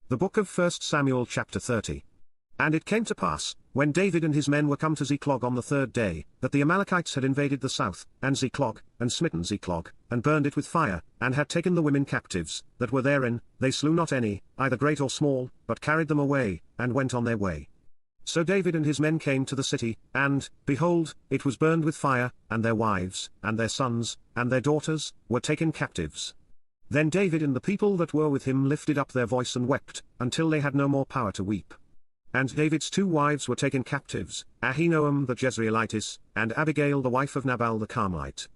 The book of 1 Samuel chapter 30. And it came to pass, when David and his men were come to Ziklag on the third day, that the Amalekites had invaded the south, and Ziklag, and smitten Ziklag, and burned it with fire, and had taken the women captives, that were therein, they slew not any, either great or small, but carried them away, and went on their way. So David and his men came to the city, and, behold, it was burned with fire, and their wives, and their sons, and their daughters, were taken captives. Then David and the people that were with him lifted up their voice and wept, until they had no more power to weep. And David's 2 wives were taken captives, Ahinoam the Jezreelitess, and Abigail the wife of Nabal the Carmelite.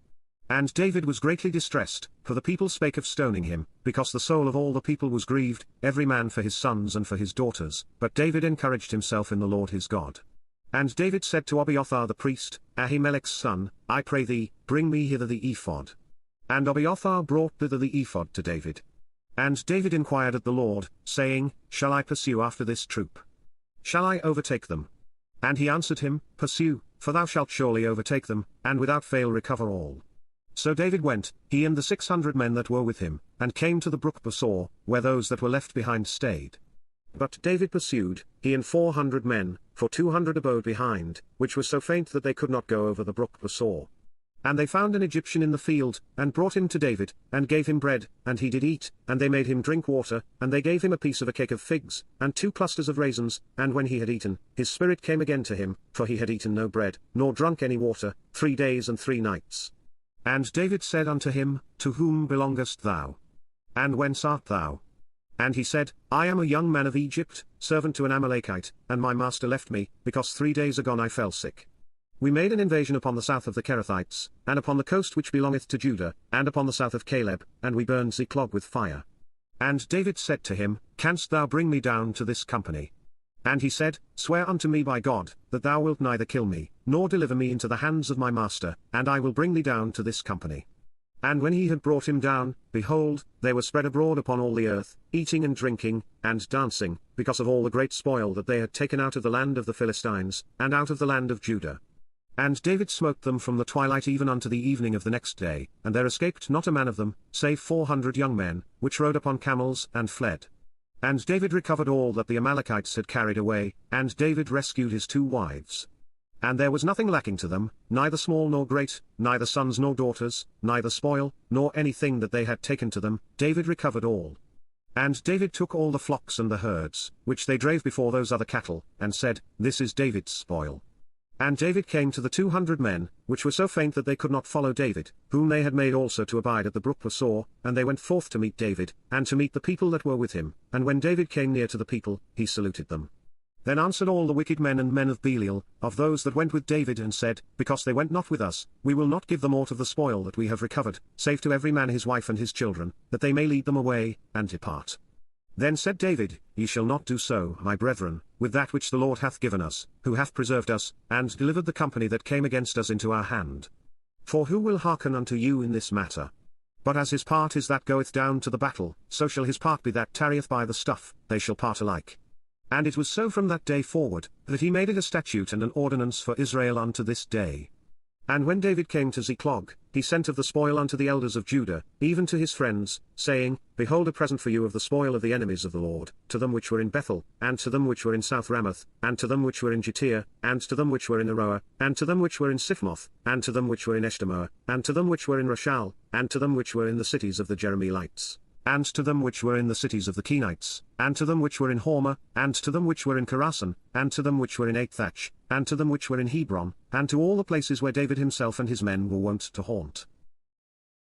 And David was greatly distressed, for the people spake of stoning him, because the soul of all the people was grieved, every man for his sons and for his daughters. But David encouraged himself in the Lord his God. And David said to Abiathar the priest, Ahimelech's son, I pray thee, bring me hither the ephod. And Abiathar brought thither the ephod to David. And David inquired at the Lord, saying, Shall I pursue after this troop? Shall I overtake them? And he answered him, Pursue, for thou shalt surely overtake them, and without fail recover all. So David went, he and the 600 men that were with him, and came to the brook Besor, where those that were left behind stayed. But David pursued, he and 400 men, for 200 abode behind, which was so faint that they could not go over the brook Besor. And they found an Egyptian in the field, and brought him to David, and gave him bread, and he did eat, and they made him drink water, and they gave him a piece of a cake of figs, and 2 clusters of raisins, and when he had eaten, his spirit came again to him, for he had eaten no bread, nor drunk any water, 3 days and 3 nights. And David said unto him, To whom belongest thou? And whence art thou? And he said, I am a young man of Egypt, servant to an Amalekite, and my master left me, because 3 days agone I fell sick. We made an invasion upon the south of the Kerethites, and upon the coast which belongeth to Judah, and upon the south of Caleb, and we burned Ziklag with fire. And David said to him, Canst thou bring me down to this company? And he said, Swear unto me by God, that thou wilt neither kill me, nor deliver me into the hands of my master, and I will bring thee down to this company. And when he had brought him down, behold, they were spread abroad upon all the earth, eating and drinking, and dancing, because of all the great spoil that they had taken out of the land of the Philistines, and out of the land of Judah. And David smote them from the twilight even unto the evening of the next day, and there escaped not a man of them, save 400 young men, which rode upon camels and fled. And David recovered all that the Amalekites had carried away, and David rescued his 2 wives. And there was nothing lacking to them, neither small nor great, neither sons nor daughters, neither spoil, nor anything that they had taken to them, David recovered all. And David took all the flocks and the herds, which they drave before those other cattle, and said, This is David's spoil. And David came to the 200 men, which were so faint that they could not follow David, whom they had made also to abide at the brook Besor, and they went forth to meet David, and to meet the people that were with him, and when David came near to the people, he saluted them. Then answered all the wicked men and men of Belial, of those that went with David, and said, Because they went not with us, we will not give them aught of the spoil that we have recovered, save to every man his wife and his children, that they may lead them away, and depart. Then said David, Ye shall not do so, my brethren, with that which the Lord hath given us, who hath preserved us, and delivered the company that came against us into our hand. For who will hearken unto you in this matter? But as his part is that goeth down to the battle, so shall his part be that tarrieth by the stuff, they shall part alike. And it was so from that day forward, that he made it a statute and an ordinance for Israel unto this day. And when David came to Ziklag, he sent of the spoil unto the elders of Judah, even to his friends, saying, Behold a present for you of the spoil of the enemies of the Lord, to them which were in Bethel, and to them which were in South Ramoth, and to them which were in Jattir, and to them which were in Aroer, and to them which were in Siphmoth, and to them which were in Eshtemoa, and to them which were in Rashal, and to them which were in the cities of the Jerahmeelites, and to them which were in the cities of the Kenites, and to them which were in Hormah, and to them which were in Chorasan, and to them which were in Athach, and to them which were in Hebron, and to all the places where David himself and his men were wont to haunt.